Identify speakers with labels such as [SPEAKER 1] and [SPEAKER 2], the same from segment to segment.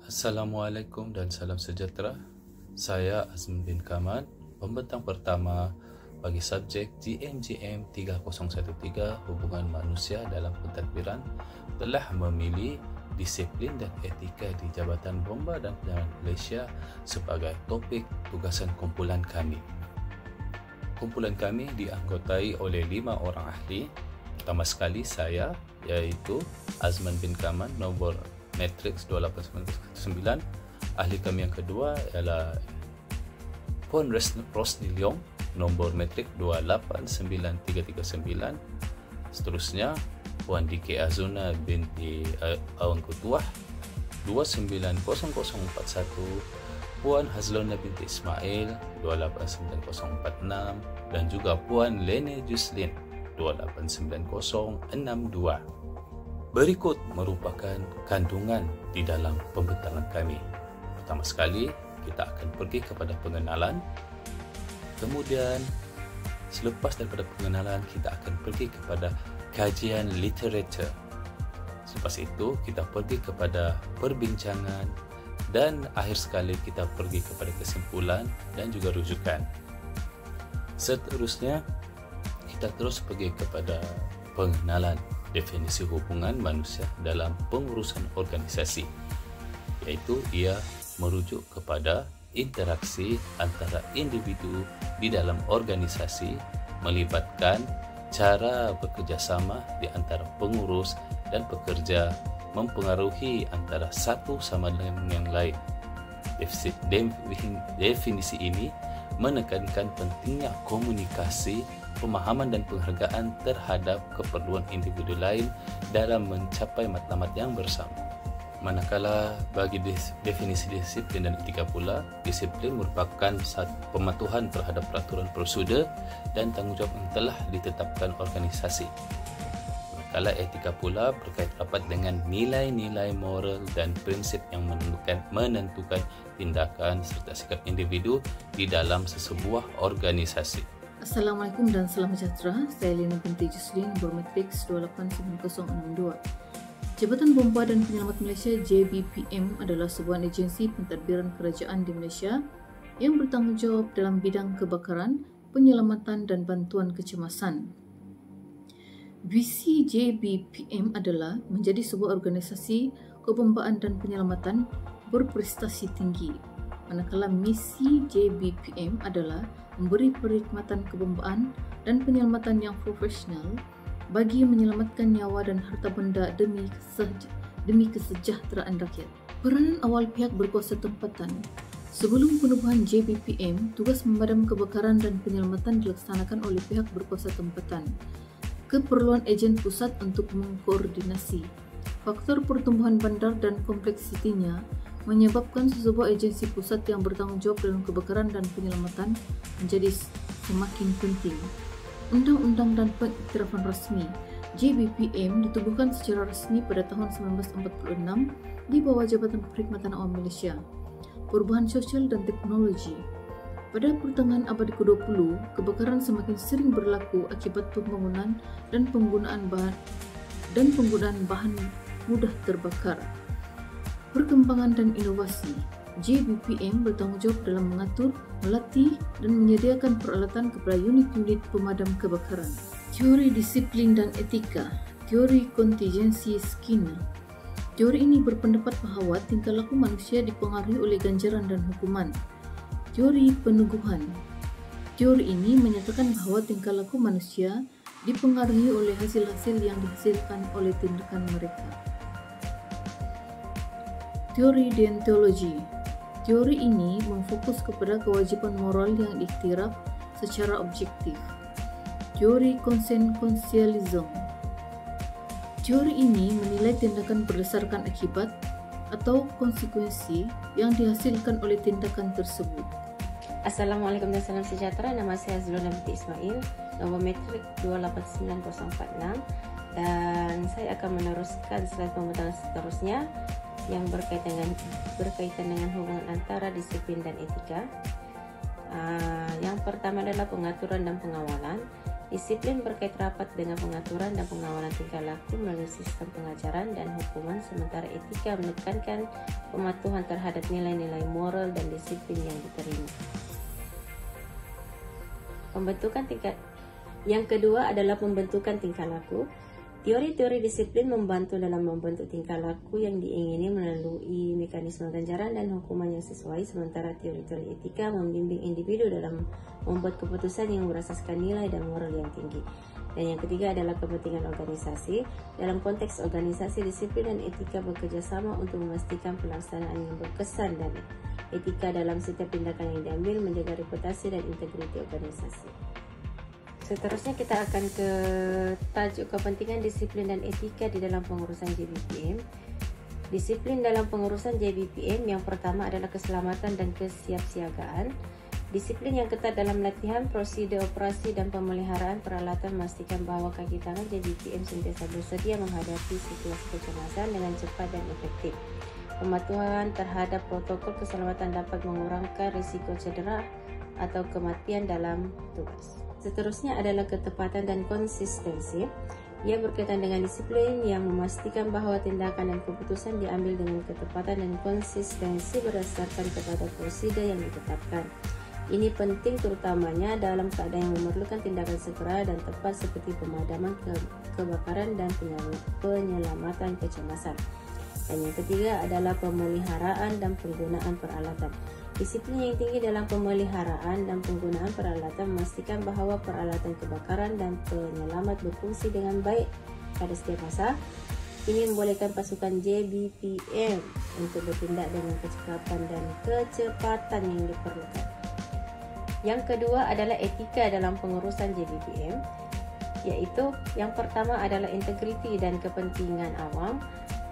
[SPEAKER 1] Assalamualaikum dan salam sejahtera. Saya Azman bin Kamal, pembentang pertama bagi subjek GMGM 3013 Hubungan Manusia dalam Pentadbiran, telah memilih disiplin dan etika di Jabatan Bomba dan Penyelamat Malaysia sebagai topik tugasan kumpulan kami. Kumpulan kami dianggotai oleh 5 orang ahli. Pertama sekali saya, iaitu Azman bin Kamal, nombor matriks 289. Ahli kami yang kedua ialah Puan Rosni Leong, nombor matrik 289339. Seterusnya Puan DK Azuna binti Awan Kutuah 290041, Puan Hazlona binti Ismail 289046, dan juga Puan Lene Juslin 289062. Berikut merupakan kandungan di dalam pembentangan kami. Pertama sekali, kita akan pergi kepada pengenalan. Kemudian, selepas daripada pengenalan, kita akan pergi kepada kajian literatur. Selepas itu, kita pergi kepada perbincangan. Dan akhir sekali, kita pergi kepada kesimpulan dan juga rujukan. Seterusnya, kita terus pergi kepada pengenalan definisi hubungan manusia dalam pengurusan organisasi, iaitu ia merujuk kepada interaksi antara individu di dalam organisasi, melibatkan cara bekerjasama di antara pengurus dan pekerja, mempengaruhi antara satu sama dengan yang lain. Definisi ini menekankan pentingnya komunikasi, pemahaman dan penghargaan terhadap keperluan individu lain dalam mencapai matlamat yang bersama. Manakala bagi definisi disiplin dan etika pula, disiplin merupakan pematuhan terhadap peraturan prosedur dan tanggungjawab yang telah ditetapkan organisasi. Manakala etika pula berkait rapat dengan nilai-nilai moral dan prinsip yang menentukan tindakan serta sikap individu di dalam sesebuah organisasi.
[SPEAKER 2] Assalamualaikum dan salam sejahtera. Saya Lena binti Juslin, bermatriks 289062. Jabatan Bomba dan Penyelamat Malaysia JBPM adalah sebuah agensi pentadbiran kerajaan di Malaysia yang bertanggungjawab dalam bidang kebakaran, penyelamatan dan bantuan kecemasan. Visi JBPM adalah menjadi sebuah organisasi kebombaan dan penyelamatan berprestasi tinggi. Manakala misi JBPM adalah memberi perkhidmatan kebombaan dan penyelamatan yang profesional bagi menyelamatkan nyawa dan harta benda demi kesejahteraan rakyat. Peranan awal pihak berkuasa tempatan. Sebelum penubuhan JBPM, tugas memadam kebakaran dan penyelamatan dilaksanakan oleh pihak berkuasa tempatan. Keperluan ejen pusat untuk mengkoordinasi. Faktor pertumbuhan bandar dan kompleksitinya menyebabkan sebuah agensi pusat yang bertanggungjawab dalam kebakaran dan penyelamatan menjadi semakin penting. Undang-undang dan pengiktirafan rasmi. JBPM ditubuhkan secara rasmi pada tahun 1946 di bawah Jabatan Perkhidmatan Awam Malaysia. Perubahan sosial dan teknologi. Pada pertengahan abad ke-20, kebakaran semakin sering berlaku akibat pembangunan dan penggunaan bahan mudah terbakar. Perkembangan dan inovasi. JBPM bertanggungjawab dalam mengatur, melatih dan menyediakan peralatan kepada unit-unit pemadam kebakaran. Teori disiplin dan etika. Teori kontingensi Skinner. Teori ini berpendapat bahawa tingkah laku manusia dipengaruhi oleh ganjaran dan hukuman. Teori peneguhan. Teori ini menyatakan bahawa tingkah laku manusia dipengaruhi oleh hasil-hasil yang dihasilkan oleh tindakan mereka. Teori deontologi. Teori ini memfokus kepada kewajipan moral yang diiktiraf secara objektif. Teori konsensualisme. Teori ini menilai tindakan berdasarkan akibat atau konsekuensi yang dihasilkan oleh tindakan tersebut.
[SPEAKER 3] Assalamualaikum dan salam sejahtera. Nama saya Hazlona binti Ismail, nombor matrik 289046, dan saya akan meneruskan slide pembentangan seterusnya yang berkaitan dengan hubungan antara disiplin dan etika. Yang pertama adalah pengaturan dan pengawalan. Disiplin berkait rapat dengan pengaturan dan pengawalan tingkah laku melalui sistem pengajaran dan hukuman, sementara etika menekankan pematuhan terhadap nilai-nilai moral dan disiplin yang diterima. Yang kedua adalah pembentukan tingkah laku. Teori-teori disiplin membantu dalam membentuk tingkah laku yang diingini melalui mekanisme ganjaran dan hukuman yang sesuai, sementara teori-teori etika membimbing individu dalam membuat keputusan yang berasaskan nilai dan moral yang tinggi. Dan yang ketiga adalah kepentingan organisasi. Dalam konteks organisasi, disiplin dan etika bekerja sama untuk memastikan pelaksanaan yang berkesan dan etika dalam setiap tindakan yang diambil, menjaga reputasi dan integriti organisasi. Seterusnya kita akan ke tajuk kepentingan disiplin dan etika di dalam pengurusan JBPM. Disiplin dalam pengurusan JBPM yang pertama adalah keselamatan dan kesiapsiagaan. Disiplin yang ketat dalam latihan, prosedur operasi dan pemeliharaan peralatan memastikan bahwa kaki tangan JBPM sentiasa bersedia menghadapi situasi kecemasan dengan cepat dan efektif. Pematuhan terhadap protokol keselamatan dapat mengurangkan risiko cedera atau kematian dalam tugas. Seterusnya adalah ketepatan dan konsistensi. Ia berkaitan dengan disiplin yang memastikan bahwa tindakan dan keputusan diambil dengan ketepatan dan konsistensi berdasarkan kepada prosedur yang ditetapkan. Ini penting terutamanya dalam keadaan yang memerlukan tindakan segera dan tepat seperti pemadaman kebakaran dan penyelamatan kecemasan. Dan yang ketiga adalah pemeliharaan dan penggunaan peralatan. Disiplin yang tinggi dalam pemeliharaan dan penggunaan peralatan memastikan bahwa peralatan kebakaran dan penyelamat berfungsi dengan baik pada setiap masa. Ini membolehkan pasukan JBPM untuk bertindak dengan kecepatan dan kecepatan yang diperlukan. Yang kedua adalah etika dalam pengurusan JBPM, yaitu yang pertama adalah integriti dan kepentingan awam.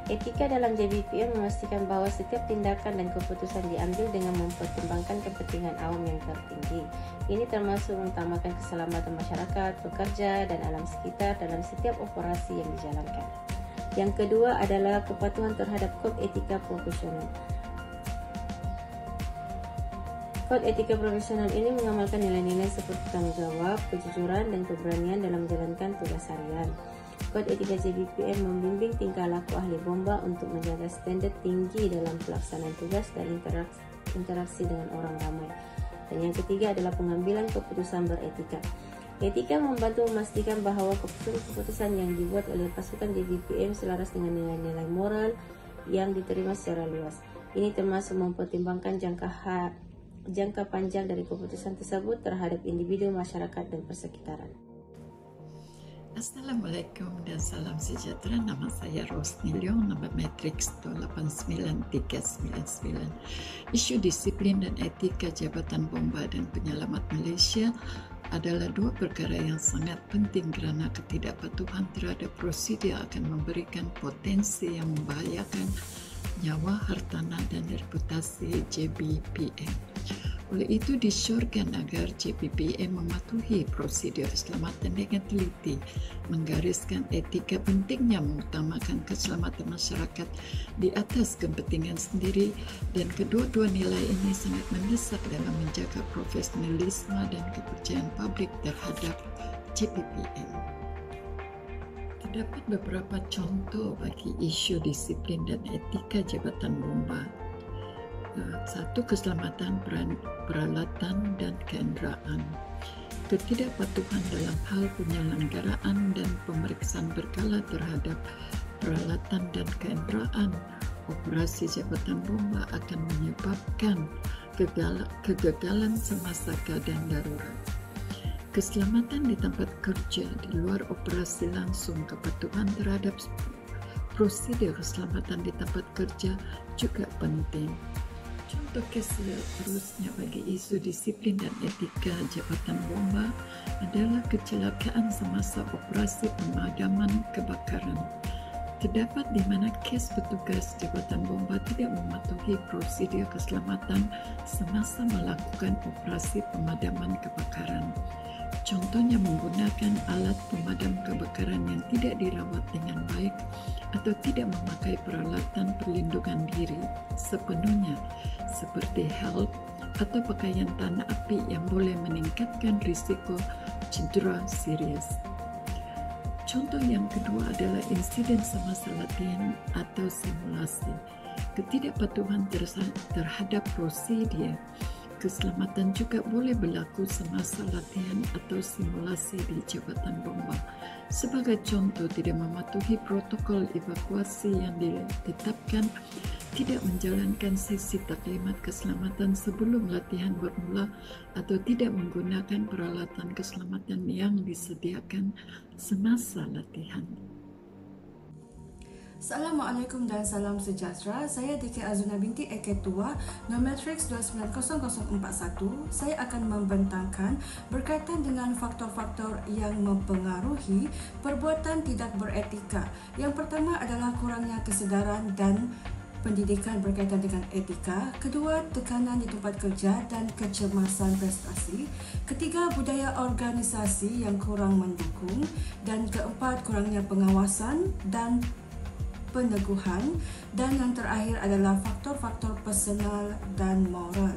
[SPEAKER 3] Etika dalam JBPM memastikan bahwa setiap tindakan dan keputusan diambil dengan mempertimbangkan kepentingan awam yang tertinggi. Ini termasuk mengutamakan keselamatan masyarakat, pekerja, dan alam sekitar dalam setiap operasi yang dijalankan. Yang kedua adalah kepatuhan terhadap kode etika profesional. Kode etika profesional ini mengamalkan nilai-nilai seperti tanggung jawab, kejujuran, dan keberanian dalam menjalankan tugas harian. Kode etika JBPM membimbing tingkah laku ahli bomba untuk menjaga standar tinggi dalam pelaksanaan tugas dan interaksi dengan orang ramai. Dan yang ketiga adalah pengambilan keputusan beretika. Etika membantu memastikan bahwa keputusan yang dibuat oleh pasukan JBPM selaras dengan nilai-nilai moral yang diterima secara luas. Ini termasuk mempertimbangkan jangka panjang dari keputusan tersebut terhadap individu, masyarakat, dan persekitaran.
[SPEAKER 4] Assalamualaikum dan salam sejahtera. Nama saya Rosni Leong, nombor matriks 289399. Isu disiplin dan etika Jabatan Bomba dan Penyelamat Malaysia adalah dua perkara yang sangat penting kerana ketidakpatuhan terhadap prosedur akan memberikan potensi yang membahayakan nyawa, hartanah dan reputasi JBPM. Oleh itu disyorkan agar JBPM mematuhi prosedur keselamatan dengan teliti, menggariskan etika pentingnya mengutamakan keselamatan masyarakat di atas kepentingan sendiri, dan kedua-dua nilai ini sangat mendesak dalam menjaga profesionalisme dan kepercayaan publik terhadap JBPM. Terdapat beberapa contoh bagi isu disiplin dan etika Jabatan Bomba. Satu, keselamatan peralatan dan kenderaan. Ketidakpatuhan dalam hal penyelenggaraan dan pemeriksaan berkala terhadap peralatan dan kenderaan operasi Jabatan Bomba akan menyebabkan kegagalan semasa keadaan darurat. Keselamatan di tempat kerja di luar operasi langsung, kepatuhan terhadap prosedur keselamatan di tempat kerja juga penting. Contoh kes seterusnya bagi isu disiplin dan etika Jabatan Bomba adalah kecelakaan semasa operasi pemadaman kebakaran. Terdapat di mana kes petugas Jabatan Bomba tidak mematuhi prosedur keselamatan semasa melakukan operasi pemadaman kebakaran. Contohnya menggunakan alat pemadam kebakaran yang tidak dirawat dengan baik atau tidak memakai peralatan perlindungan diri sepenuhnya seperti helm atau pakaian tahan api yang boleh meningkatkan risiko cedera serius. Contoh yang kedua adalah insiden semasa latihan atau simulasi. Ketidakpatuhan terhadap prosedur keselamatan juga boleh berlaku semasa latihan atau simulasi di jabatan bomba. Sebagai contoh, tidak mematuhi protokol evakuasi yang ditetapkan, tidak menjalankan sesi taklimat keselamatan sebelum latihan bermula, atau tidak menggunakan peralatan keselamatan yang disediakan semasa latihan.
[SPEAKER 5] Assalamualaikum dan salam sejahtera. Saya DK Azuna binti Eke Tua, Nometrix 290041. Saya akan membentangkan berkaitan dengan faktor-faktor yang mempengaruhi perbuatan tidak beretika. Yang pertama adalah kurangnya kesedaran dan pendidikan berkaitan dengan etika. Kedua, tekanan di tempat kerja dan kecemasan prestasi. Ketiga, budaya organisasi yang kurang mendukung. Dan keempat, kurangnya pengawasan dan peneguhan. Dan yang terakhir adalah faktor-faktor personal dan moral.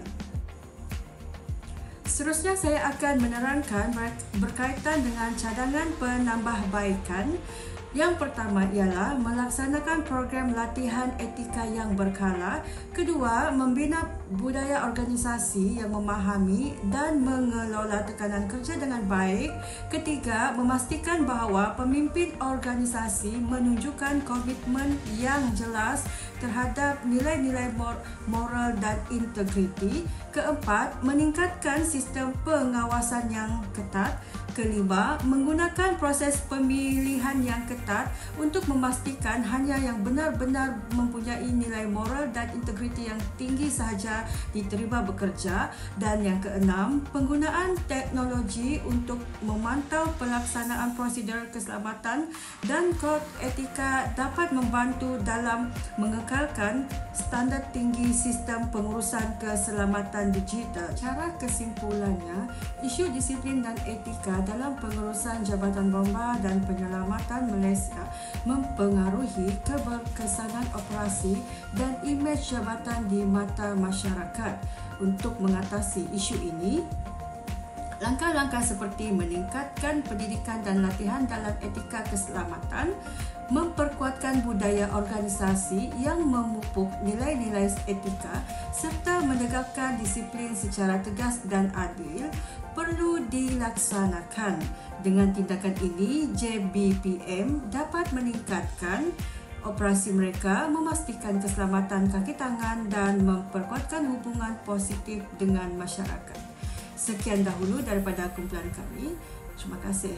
[SPEAKER 5] Seterusnya saya akan menerangkan berkaitan dengan cadangan penambahbaikan. Yang pertama ialah melaksanakan program latihan etika yang berkala. Kedua, membina budaya organisasi yang memahami dan mengelola tekanan kerja dengan baik. Ketiga, memastikan bahawa pemimpin organisasi menunjukkan komitmen yang jelas terhadap nilai-nilai moral dan integriti. Keempat, meningkatkan sistem pengawasan yang ketat. Kelima, menggunakan proses pemilihan yang ketat untuk memastikan hanya yang benar-benar mempunyai nilai moral dan integriti yang tinggi sahaja diterima bekerja. Dan yang keenam, penggunaan teknologi untuk memantau pelaksanaan prosedur keselamatan dan kod etika dapat membantu dalam mengekalkan standard tinggi sistem pengurusan keselamatan digital. Cara kesimpulannya, isu disiplin dan etika dalam pengurusan Jabatan Bomba dan Penyelamatan Malaysia mempengaruhi keberkesanan operasi dan imej jabatan di mata masyarakat. Untuk mengatasi isu ini, langkah-langkah seperti meningkatkan pendidikan dan latihan dalam etika keselamatan, memperkuatkan budaya organisasi yang memupuk nilai-nilai etika serta menegakkan disiplin secara tegas dan adil perlu dilaksanakan. Dengan tindakan ini, JBPM dapat meningkatkan operasi mereka, memastikan keselamatan kaki tangan dan memperkuatkan hubungan positif dengan masyarakat. Sekian dahulu daripada kumpulan kami. Terima kasih.